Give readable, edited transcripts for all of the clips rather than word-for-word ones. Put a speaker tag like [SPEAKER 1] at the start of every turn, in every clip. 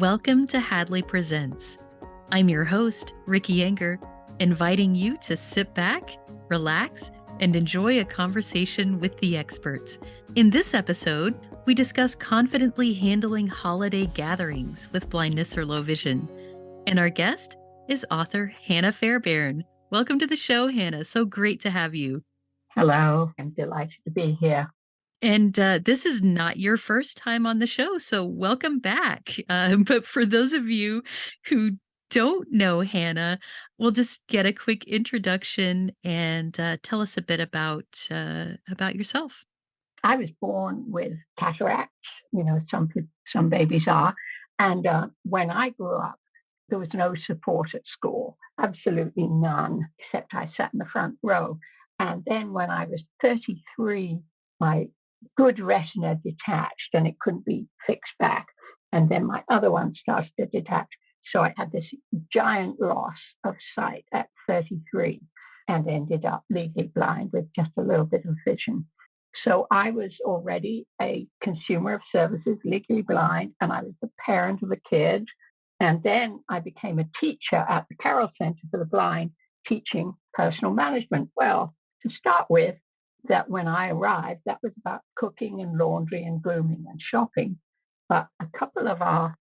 [SPEAKER 1] Welcome to Hadley Presents. I'm your host, Ricky Anger, inviting you to sit back, relax, and enjoy a conversation with the experts. In this episode, we discuss confidently handling holiday gatherings with blindness or low vision. And our guest is author Hannah Fairbairn. Welcome to the show, Hannah. So great to have you.
[SPEAKER 2] Hello, I'm delighted to be here.
[SPEAKER 1] And this is not your first time on the show, so welcome back. But for those of you who don't know Hannah, we'll just get a quick introduction and tell us a bit about yourself.
[SPEAKER 2] I was born with cataracts, some babies are. And when I grew up, there was no support at school, absolutely none, except I sat in the front row. And then when I was 33, my good retina detached and it couldn't be fixed back. And then my other one started to detach. So I had this giant loss of sight at 33 and ended up legally blind with just a little bit of vision. So I was already a consumer of services, legally blind, and I was the parent of a kid. And then I became a teacher at the Carroll Center for the Blind, teaching personal management. Well, to start with, that when I arrived, that was about cooking and laundry and grooming and shopping. But a couple of our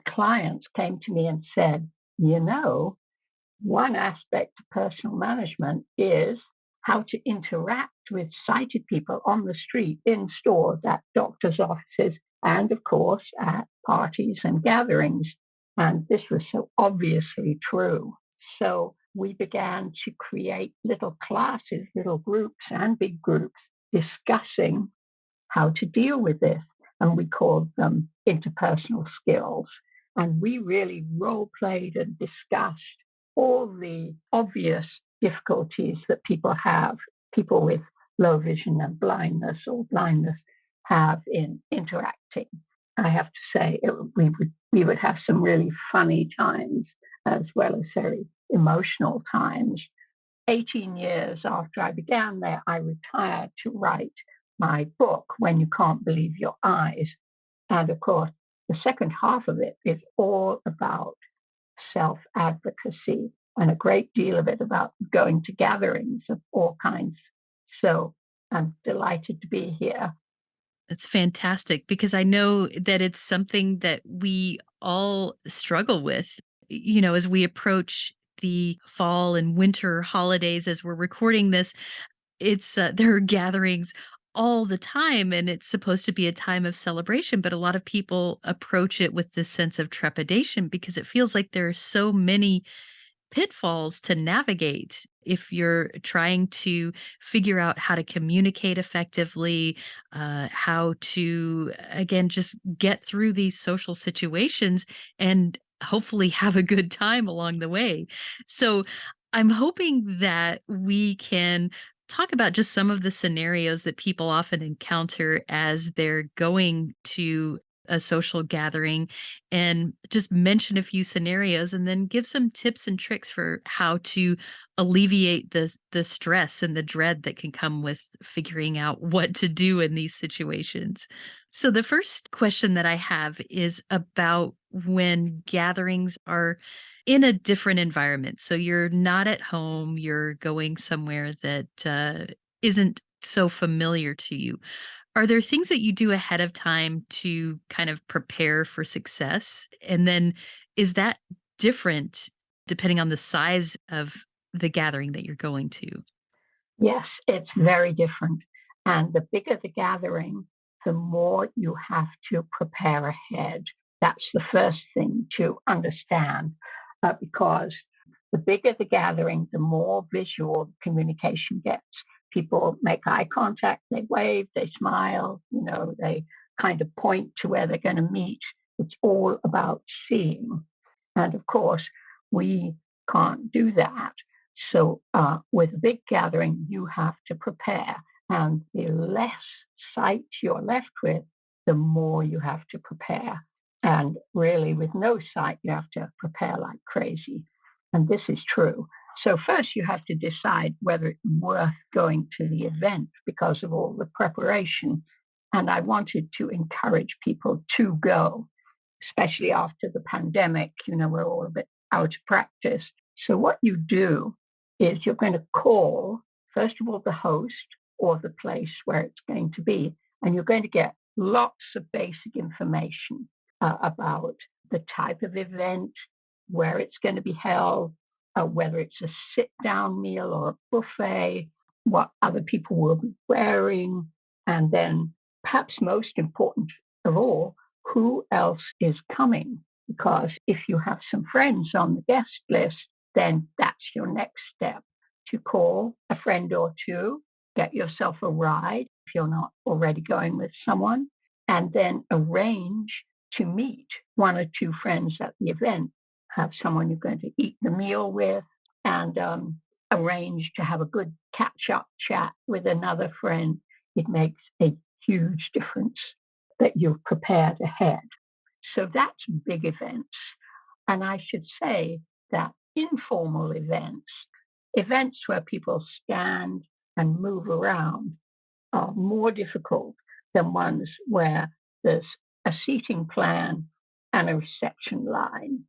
[SPEAKER 2] clients came to me and said, one aspect of personal management is how to interact with sighted people on the street, in stores, at doctors' offices, and of course at parties and gatherings. And this was so obviously true. So we began to create little classes, little groups and big groups discussing how to deal with this. And we called them interpersonal skills. And we really role played and discussed all the obvious difficulties that people with low vision and blindness or blindness have in interacting. I have to say, we would have some really funny times as well as very emotional times. 18 years after I began there, I retired to write my book, When You Can't Believe Your Eyes. And of course, the second half of it is all about self-advocacy and a great deal of it about going to gatherings of all kinds. So I'm delighted to be here.
[SPEAKER 1] That's fantastic because I know that it's something that we all struggle with, as we approach the fall and winter holidays as we're recording this. It's there are gatherings all the time and it's supposed to be a time of celebration, but a lot of people approach it with this sense of trepidation because it feels like there are so many pitfalls to navigate if you're trying to figure out how to communicate effectively, how to, again, just get through these social situations and hopefully have a good time along the way. So I'm hoping that we can talk about just some of the scenarios that people often encounter as they're going to a social gathering and just mention a few scenarios and then give some tips and tricks for how to alleviate the stress and the dread that can come with figuring out what to do in these situations. So the first question that I have is about when gatherings are in a different environment. So you're not at home, you're going somewhere that isn't so familiar to you. Are there things that you do ahead of time to kind of prepare for success? And then is that different depending on the size of the gathering that you're going to?
[SPEAKER 2] Yes, it's very different. And the bigger the gathering, the more you have to prepare ahead. That's the first thing to understand, because the bigger the gathering, the more visual communication gets. People make eye contact, they wave, they smile, they kind of point to where they're going to meet. It's all about seeing. And of course, we can't do that. So with a big gathering, you have to prepare. And the less sight you're left with, the more you have to prepare. And really, with no sight, you have to prepare like crazy. And this is true. So first, you have to decide whether it's worth going to the event because of all the preparation. And I wanted to encourage people to go. especially after the pandemic. We're all a bit out of practice. So what you do is you're going to call, first of all, the host or the place where it's going to be, and you're going to get lots of basic information about the type of event, where it's going to be held, whether it's a sit-down meal or a buffet, what other people will be wearing, and then perhaps most important of all, who else is coming. Because if you have some friends on the guest list, then that's your next step, to call a friend or two, get yourself a ride if you're not already going with someone, and then arrange to meet one or two friends at the event, have someone you're going to eat the meal with, and arrange to have a good catch up chat with another friend. It makes a huge difference that you've prepared ahead. So that's big events. And I should say that informal events, events where people stand and move around, are more difficult than ones where there's a seating plan and a reception line.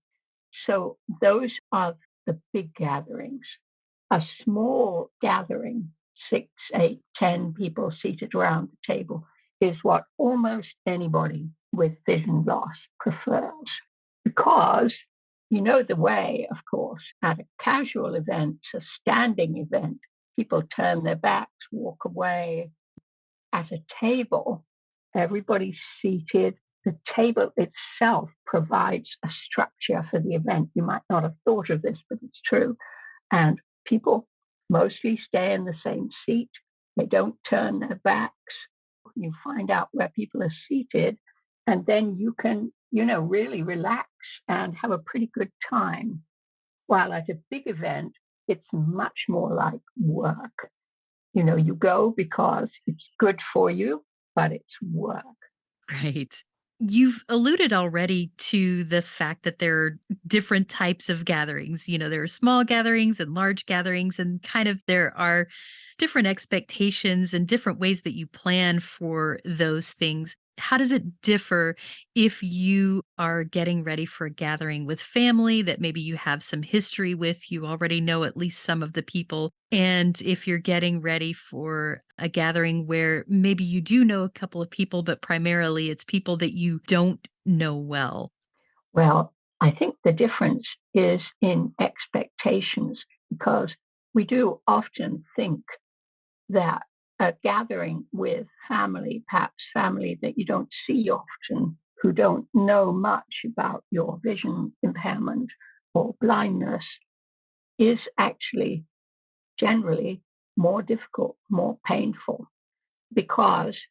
[SPEAKER 2] So those are the big gatherings. A small gathering, 6, 8, 10 people seated around the table, is what almost anybody with vision loss prefers. Because you know the way, of course, at a casual event, a standing event, people turn their backs, walk away. At a table, everybody's seated. The table itself provides a structure for the event. You might not have thought of this, but it's true. And people mostly stay in the same seat. They don't turn their backs. You find out where people are seated, and then you can, really relax and have a pretty good time. While at a big event, it's much more like work. You go because it's good for you, but it's work.
[SPEAKER 1] Right. You've alluded already to the fact that there are different types of gatherings. There are small gatherings and large gatherings, and kind of there are different expectations and different ways that you plan for those things. How does it differ if you are getting ready for a gathering with family that maybe you have some history with, you already know at least some of the people, and if you're getting ready for a gathering where maybe you do know a couple of people, but primarily it's people that you don't know well?
[SPEAKER 2] Well, I think the difference is in expectations, because we do often think that a gathering with family, perhaps family that you don't see often, who don't know much about your vision impairment or blindness, is actually generally more difficult, more painful, because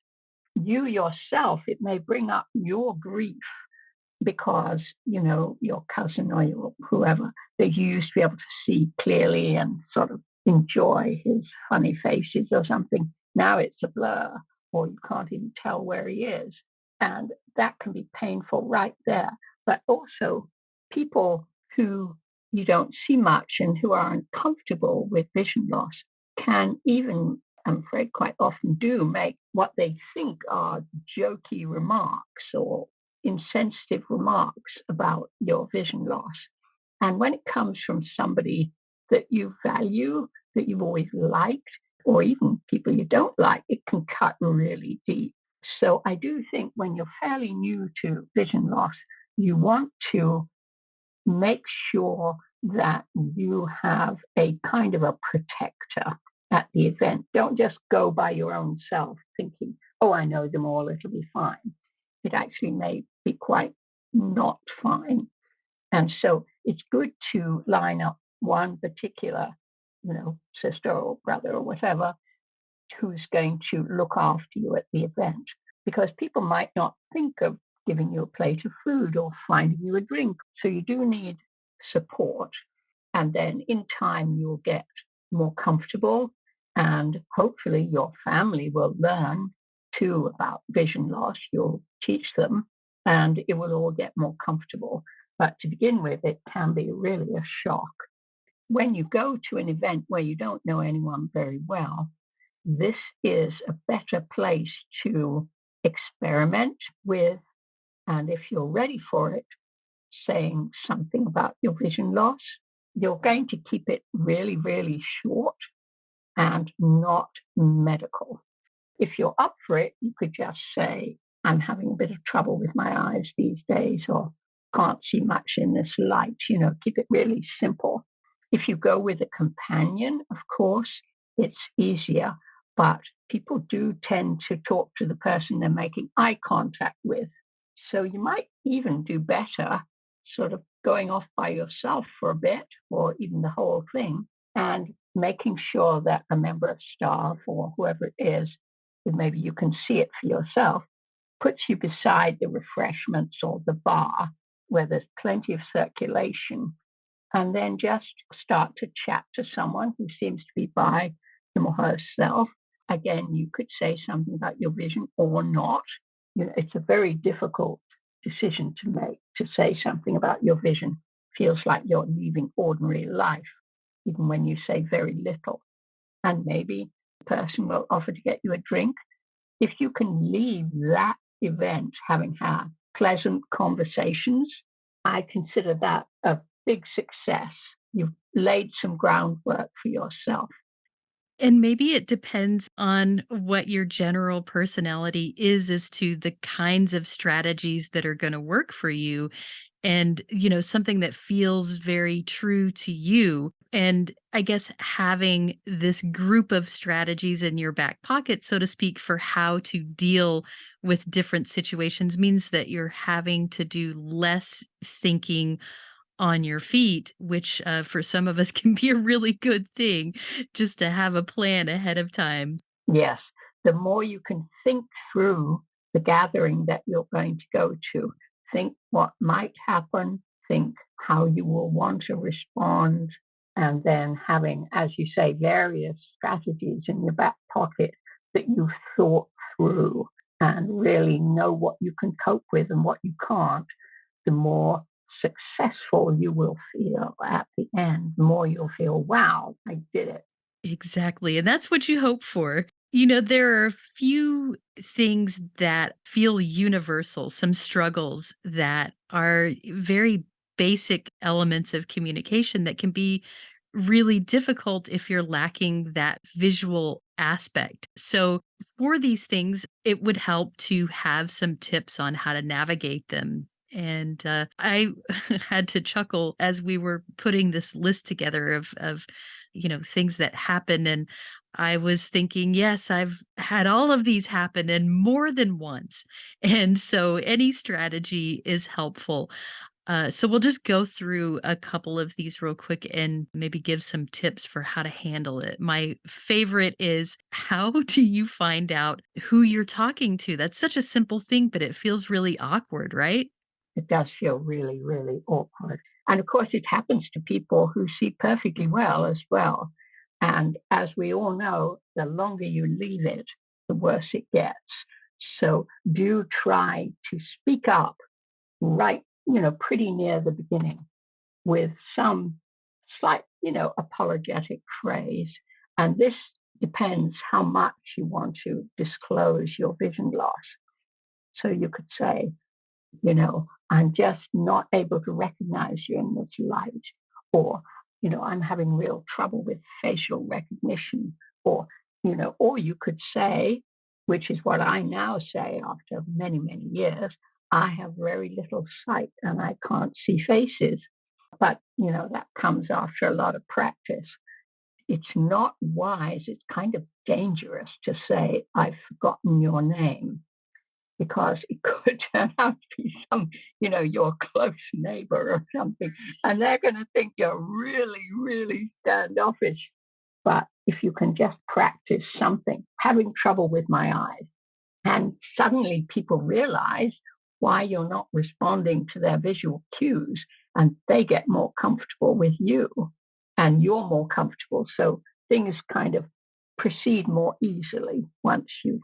[SPEAKER 2] you yourself, it may bring up your grief because, your cousin or your whoever that you used to be able to see clearly and sort of enjoy his funny faces or something. Now it's a blur, or you can't even tell where he is. And that can be painful right there. But also, people who you don't see much and who are uncomfortable with vision loss can even, I'm afraid, quite often do make what they think are jokey remarks or insensitive remarks about your vision loss. And when it comes from somebody that you value, that you've always liked, or even people you don't like, it can cut really deep. So I do think when you're fairly new to vision loss, you want to make sure that you have a kind of a protector at the event. Don't just go by your own self thinking, oh, I know them all, it'll be fine. It actually may be quite not fine. And so it's good to line up one particular, sister or brother or whatever, who's going to look after you at the event, because people might not think of giving you a plate of food or finding you a drink. So you do need support. And then in time, you'll get more comfortable, and hopefully your family will learn too about vision loss. You'll teach them, and it will all get more comfortable. But to begin with, it can be really a shock. When you go to an event where you don't know anyone very well, this is a better place to experiment with And if you're ready for it, saying something about your vision loss, you're going to keep it really, really short and not medical. If you're up for it, you could just say, I'm having a bit of trouble with my eyes these days, or can't see much in this light, keep it really simple. If you go with a companion, of course, it's easier, but people do tend to talk to the person they're making eye contact with. So you might even do better sort of going off by yourself for a bit, or even the whole thing, and making sure that a member of staff or whoever it is, maybe you can see it for yourself, puts you beside the refreshments or the bar where there's plenty of circulation, and then just start to chat to someone who seems to be by him or herself. Again, you could say something about your vision or not. It's a very difficult decision to make, to say something about your vision. Feels like you're leaving ordinary life, even when you say very little. And maybe the person will offer to get you a drink. If you can leave that event having had pleasant conversations, I consider that a big success. You've laid some groundwork for yourself.
[SPEAKER 1] And maybe it depends on what your general personality is as to the kinds of strategies that are going to work for you and, something that feels very true to you. And I guess having this group of strategies in your back pocket, so to speak, for how to deal with different situations means that you're having to do less thinking on your feet, which for some of us can be a really good thing just to have a plan ahead of time.
[SPEAKER 2] Yes, the more you can think through the gathering that you're going to go to, think what might happen, think how you will want to respond, and then having, as you say, various strategies in your back pocket that you've thought through and really know what you can cope with and what you can't, the more successful you will feel at the end, the more you'll feel, wow, I did it.
[SPEAKER 1] Exactly. And that's what you hope for. There are a few things that feel universal, some struggles that are very basic elements of communication that can be really difficult if you're lacking that visual aspect. So, for these things, it would help to have some tips on how to navigate them. And I had to chuckle as we were putting this list together of things that happen. And I was thinking, yes, I've had all of these happen and more than once. And so any strategy is helpful. So we'll just go through a couple of these real quick and maybe give some tips for how to handle it. My favorite is, how do you find out who you're talking to? That's such a simple thing, but it feels really awkward, right?
[SPEAKER 2] It does feel really, really awkward. And of course, it happens to people who see perfectly well as well. And as we all know, the longer you leave it, the worse it gets. So do try to speak up right, pretty near the beginning with some slight, apologetic phrase. And this depends how much you want to disclose your vision loss. So you could say, I'm just not able to recognize you in this light. Or, I'm having real trouble with facial recognition. Or, or you could say, which is what I now say after many, many years, I have very little sight and I can't see faces. But, that comes after a lot of practice. It's not wise. It's kind of dangerous to say, I've forgotten your name, because it could turn out to be your close neighbor or something, and they're going to think you're really, really standoffish. But if you can just practice something, having trouble with my eyes, and suddenly people realize why you're not responding to their visual cues, and they get more comfortable with you, and you're more comfortable. So things kind of proceed more easily once you've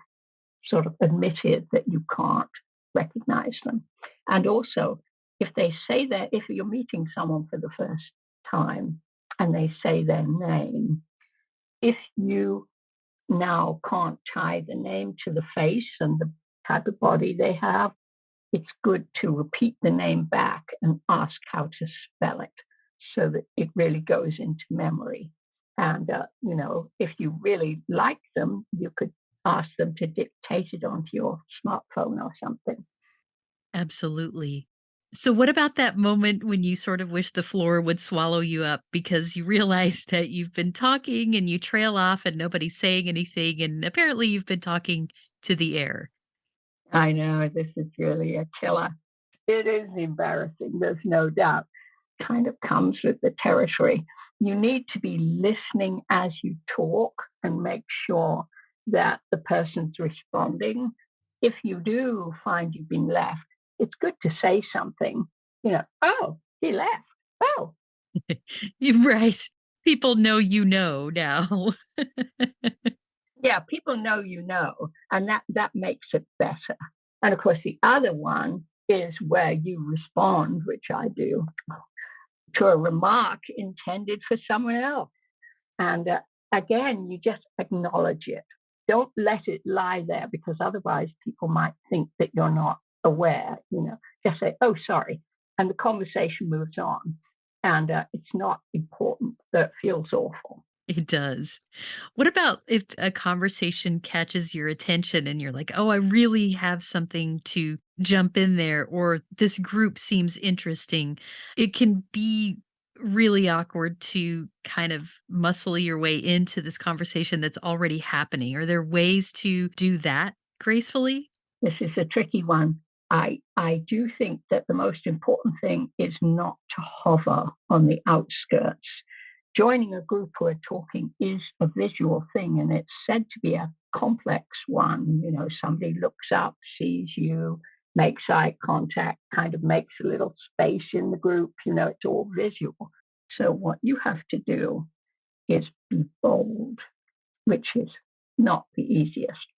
[SPEAKER 2] sort of admitted that you can't recognize them. And also, if they say that, if you're meeting someone for the first time and they say their name, if you now can't tie the name to the face and the type of body they have, it's good to repeat the name back and ask how to spell it so that it really goes into memory. And, if you really like them, you could ask them to dictate it onto your smartphone or something.
[SPEAKER 1] Absolutely. So, what about that moment when you sort of wish the floor would swallow you up because you realize that you've been talking and you trail off and nobody's saying anything, and apparently you've been talking to the air?
[SPEAKER 2] I know this is really a killer. It is embarrassing, there's no doubt. Kind of comes with the territory. You need to be listening as you talk and make sure that the person's responding. If you do find you've been left, it's good to say something, oh, he left. Oh,
[SPEAKER 1] Right. People know you know now.
[SPEAKER 2] yeah, people know you know, and that makes it better. And of course, the other one is where you respond, which I do, to a remark intended for someone else. And again, you just acknowledge it. Don't let it lie there because otherwise people might think that you're not aware. Just say, oh, sorry. And the conversation moves on. And it's not important that it feels awful.
[SPEAKER 1] It does. What about if a conversation catches your attention and you're like, "Oh, I really have something to jump in there," or "This group seems interesting." It can be really awkward to kind of muscle your way into this conversation that's already happening. Are there ways to do that gracefully?
[SPEAKER 2] This is a tricky one. I do think that the most important thing is not to hover on the outskirts. Joining a group who are talking is a visual thing, and it's said to be a complex one. Somebody looks up, sees you, makes eye contact, kind of makes a little space in the group. It's all visual. So what you have to do is be bold, which is not the easiest.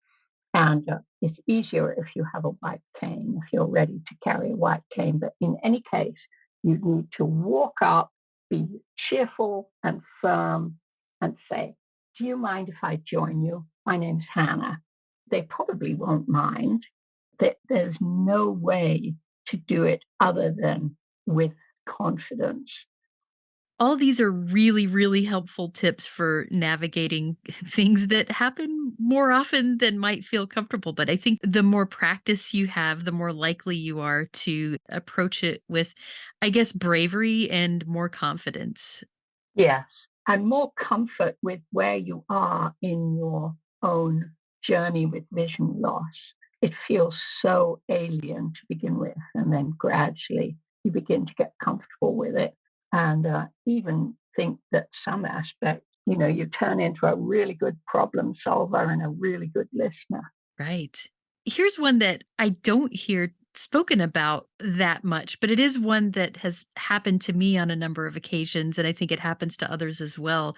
[SPEAKER 2] And it's easier if you have a white cane, if you're ready to carry a white cane. But in any case, you need to walk up, be cheerful and firm, and say, do you mind if I join you? My name's Hannah. They probably won't mind. There's no way to do it other than with confidence.
[SPEAKER 1] All these are really, really helpful tips for navigating things that happen more often than might feel comfortable. But I think the more practice you have, the more likely you are to approach it with, I guess, bravery and more confidence.
[SPEAKER 2] Yes, and more comfort with where you are in your own journey with vision loss. It feels so alien to begin with, and then gradually you begin to get comfortable with it, and even think that some aspect, you turn into a really good problem solver and a really good listener.
[SPEAKER 1] Right. Here's one that I don't hear spoken about that much, but it is one that has happened to me on a number of occasions. And I think it happens to others as well.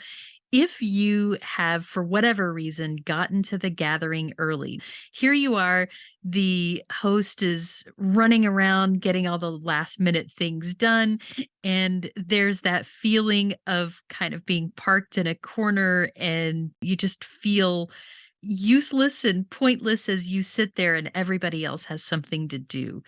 [SPEAKER 1] If you have, for whatever reason, gotten to the gathering early, here you are, the host is running around getting all the last minute things done. And there's that feeling of kind of being parked in a corner, and you just feel useless and pointless as you sit there and everybody else has something to do.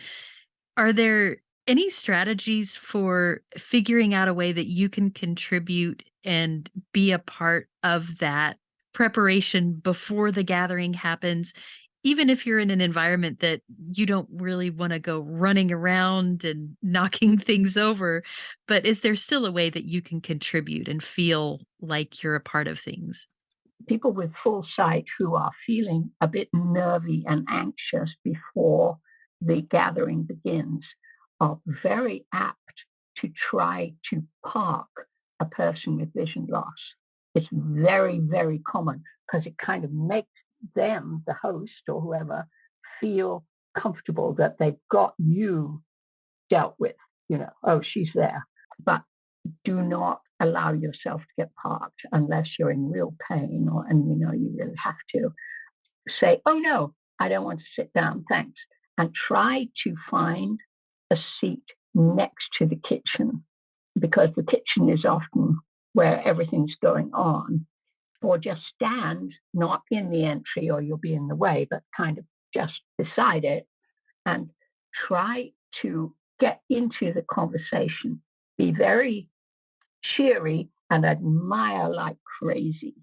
[SPEAKER 1] Are there any strategies for figuring out a way that you can contribute and be a part of that preparation before the gathering happens? Even if you're in an environment that you don't really want to go running around and knocking things over, but is there still a way that you can contribute and feel like you're a part of things?
[SPEAKER 2] People with full sight who are feeling a bit nervy and anxious before the gathering begins are very apt to try to park a person with vision loss. It's very, very common because it kind of makes them, the host or whoever, feel comfortable that they've got you dealt with. Oh, she's there. But do not allow yourself to get parked unless you're in real pain or you really have to. Say, oh no, I don't want to sit down, thanks. And try to find a seat next to the kitchen because the kitchen is often where everything's going on. Or just stand not in the entry or you'll be in the way, but kind of just beside it and try to get into the conversation, be very cheery and admire like crazy.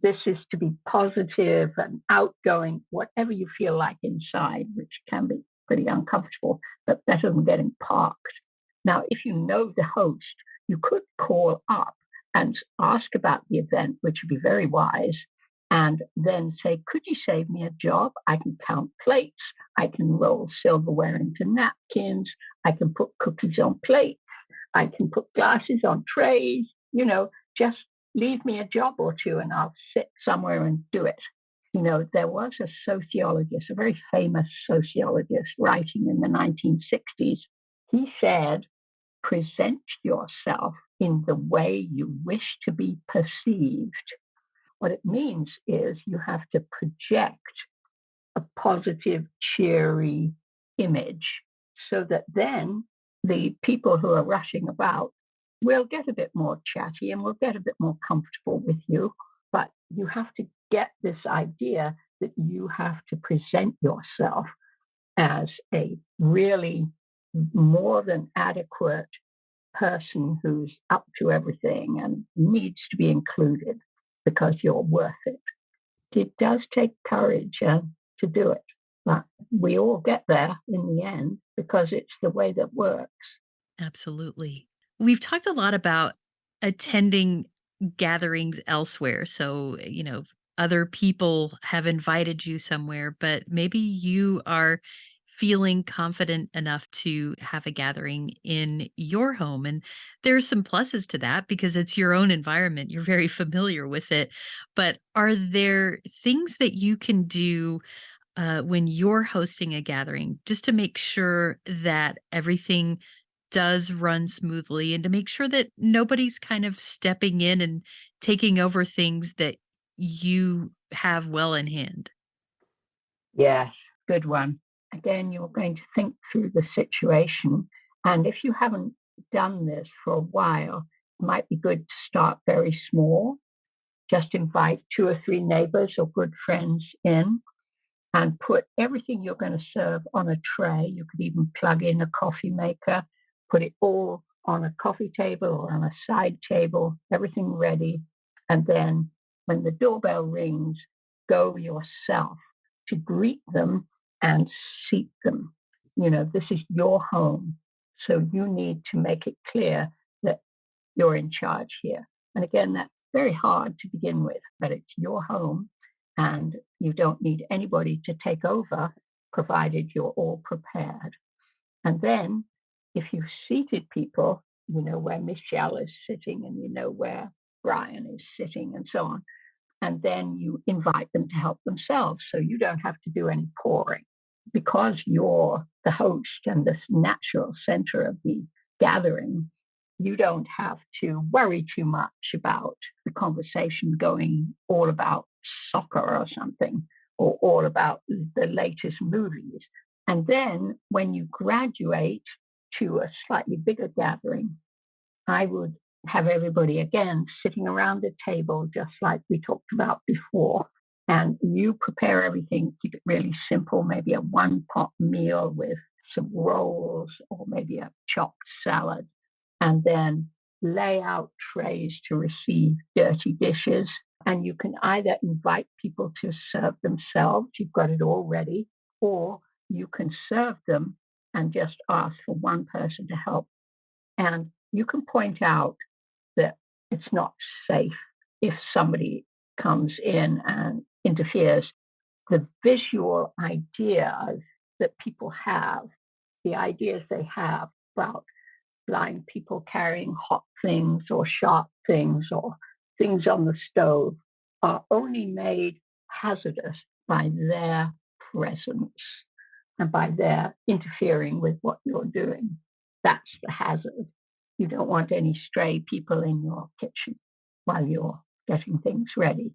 [SPEAKER 2] This is to be positive and outgoing, whatever you feel like inside, which can be pretty uncomfortable, but better than getting parked. Now, if you know the host, you could call up and ask about the event, which would be very wise, and then say, could you save me a job? I can count plates. I can roll silverware into napkins. I can put cookies on plates. I can put glasses on trays, just leave me a job or two and I'll sit somewhere and do it. There was a sociologist, a very famous sociologist writing in the 1960s. He said, present yourself in the way you wish to be perceived. What it means is you have to project a positive, cheery image so that then the people who are rushing about will get a bit more chatty and will get a bit more comfortable with you. But you have to get this idea that you have to present yourself as a really more than adequate person who's up to everything and needs to be included because you're worth it. It does take courage to do it, but we all get there in the end because it's the way that works.
[SPEAKER 1] Absolutely. We've talked a lot about attending gatherings elsewhere. So, other people have invited you somewhere, but maybe you are feeling confident enough to have a gathering in your home. And there's some pluses to that because it's your own environment. You're very familiar with it. But are there things that you can do when you're hosting a gathering just to make sure that everything does run smoothly and to make sure that nobody's kind of stepping in and taking over things that you have well in hand?
[SPEAKER 2] Yes, good one. Again, you're going to think through the situation. And if you haven't done this for a while, it might be good to start very small. Just invite two or three neighbors or good friends in and put everything you're going to serve on a tray. You could even plug in a coffee maker, put it all on a coffee table or on a side table, everything ready. And then when the doorbell rings, go yourself to greet them and seat them. This is your home. So you need to make it clear that you're in charge here. And again, that's very hard to begin with, but it's your home and you don't need anybody to take over, provided you're all prepared. And then if you've seated people, you know where Michelle is sitting and you know where Brian is sitting and so on. And then you invite them to help themselves. So you don't have to do any pouring because you're the host and the natural center of the gathering. You don't have to worry too much about the conversation going all about soccer or something, or all about the latest movies. And then when you graduate to a slightly bigger gathering, I would have everybody again sitting around a table, just like we talked about before. And you prepare everything, keep it really simple, maybe a one pot meal with some rolls or maybe a chopped salad, and then lay out trays to receive dirty dishes. And you can either invite people to serve themselves, you've got it all ready, or you can serve them and just ask for one person to help. And you can point out that it's not safe if somebody comes in and interferes. The visual ideas that people have, the ideas they have about blind people carrying hot things or sharp things or things on the stove are only made hazardous by their presence and by their interfering with what you're doing. That's the hazard. You don't want any stray people in your kitchen while you're getting things ready.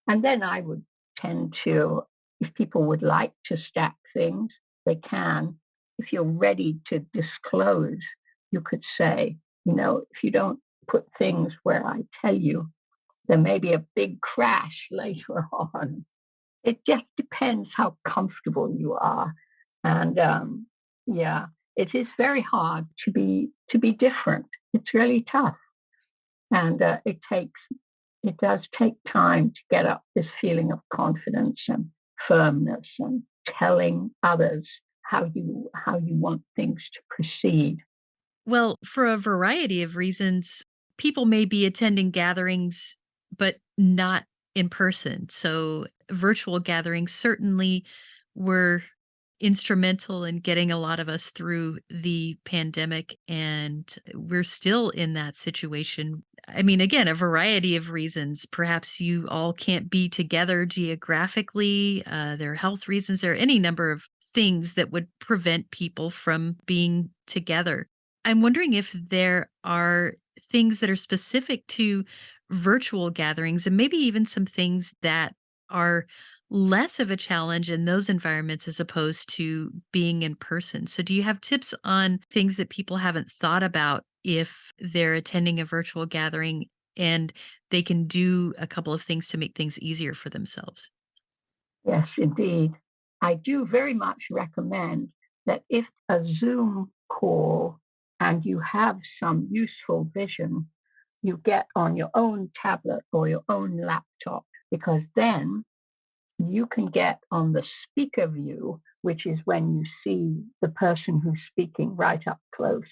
[SPEAKER 2] And then I would tend to, if people would like to stack things, they can. If you're ready to disclose, you could say, if you don't put things where I tell you, there may be a big crash later on. It just depends how comfortable you are. And Yeah, it is very hard to be different. It's really tough, and it does take time to get up this feeling of confidence and firmness and telling others how you want things to proceed.
[SPEAKER 1] Well, for a variety of reasons, people may be attending gatherings, but not in person. So, virtual gatherings certainly were instrumental in getting a lot of us through the pandemic. And we're still in that situation. I mean, again, a variety of reasons. Perhaps you all can't be together geographically, there are health reasons, there are any number of things that would prevent people from being together. I'm wondering if there are things that are specific to virtual gatherings and maybe even some things that are less of a challenge in those environments as opposed to being in person. So, do you have tips on things that people haven't thought about if they're attending a virtual gathering and they can do a couple of things to make things easier for themselves?
[SPEAKER 2] Yes, indeed. I do very much recommend that if a Zoom call and you have some useful vision, you get on your own tablet or your own laptop, because then you can get on the speaker view, which is when you see the person who's speaking right up close.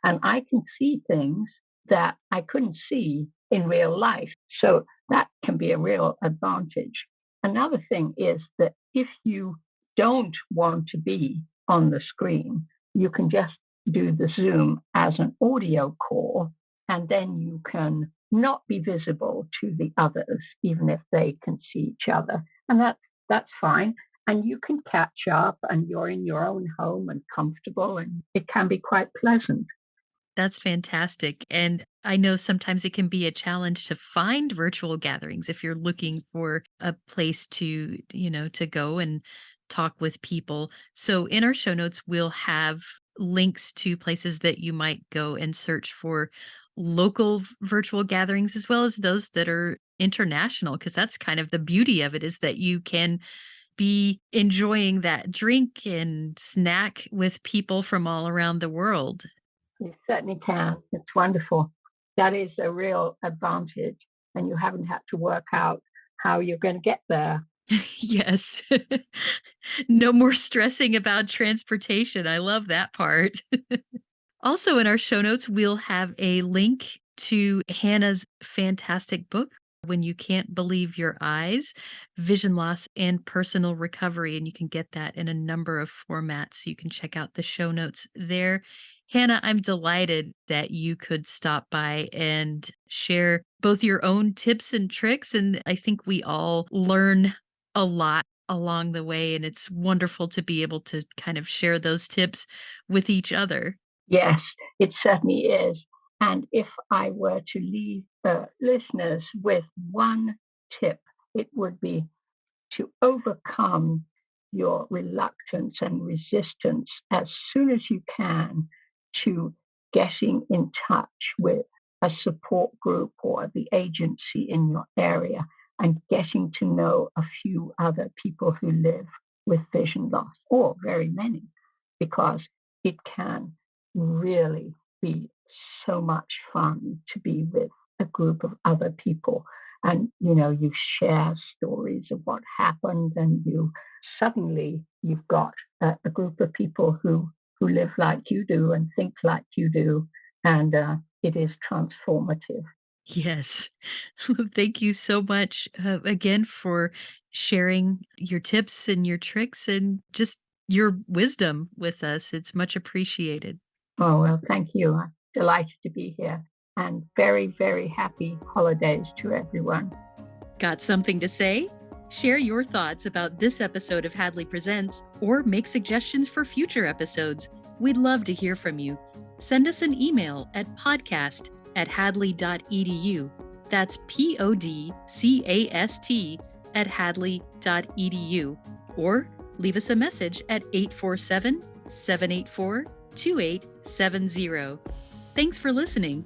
[SPEAKER 2] And I can see things that I couldn't see in real life. So that can be a real advantage. Another thing is that if you don't want to be on the screen, you can just do the Zoom as an audio call, and then you can not be visible to the others, even if they can see each other, and that's fine. And you can catch up, and you're in your own home and comfortable, and it can be quite pleasant.
[SPEAKER 1] That's fantastic. And I know sometimes it can be a challenge to find virtual gatherings if you're looking for a place to, to go and talk with people. So in our show notes, we'll have links to places that you might go and search for local virtual gatherings as well as those that are international, because that's kind of the beauty of it is that you can be enjoying that drink and snack with people from all around the world.
[SPEAKER 2] You certainly can. It's wonderful. That is a real advantage, and you haven't had to work out how you're going to get there.
[SPEAKER 1] Yes. No more stressing about transportation. I love that part. Also, in our show notes, we'll have a link to Hannah's fantastic book, When You Can't Believe Your Eyes: Vision Loss and Personal Recovery. And you can get that in a number of formats. You can check out the show notes there. Hannah, I'm delighted that you could stop by and share both your own tips and tricks. And I think we all learn a lot along the way. And it's wonderful to be able to kind of share those tips with each other.
[SPEAKER 2] Yes, it certainly is. And if I were to leave the listeners with one tip, it would be to overcome your reluctance and resistance as soon as you can to getting in touch with a support group or the agency in your area, and getting to know a few other people who live with vision loss, or very many, because it can really be so much fun to be with a group of other people. And you share stories of what happened, and you've got a group of people who live like you do and think like you do, and it is transformative.
[SPEAKER 1] Yes. Thank you so much again for sharing your tips and your tricks and just your wisdom with us. It's much appreciated.
[SPEAKER 2] Oh, well, thank you. I'm delighted to be here, and very, very happy holidays to everyone.
[SPEAKER 1] Got something to say? Share your thoughts about this episode of Hadley Presents or make suggestions for future episodes. We'd love to hear from you. Send us an email at podcast@hadley.edu. That's podcast at hadley.edu. Or leave us a message at 847 784 2870. Thanks for listening.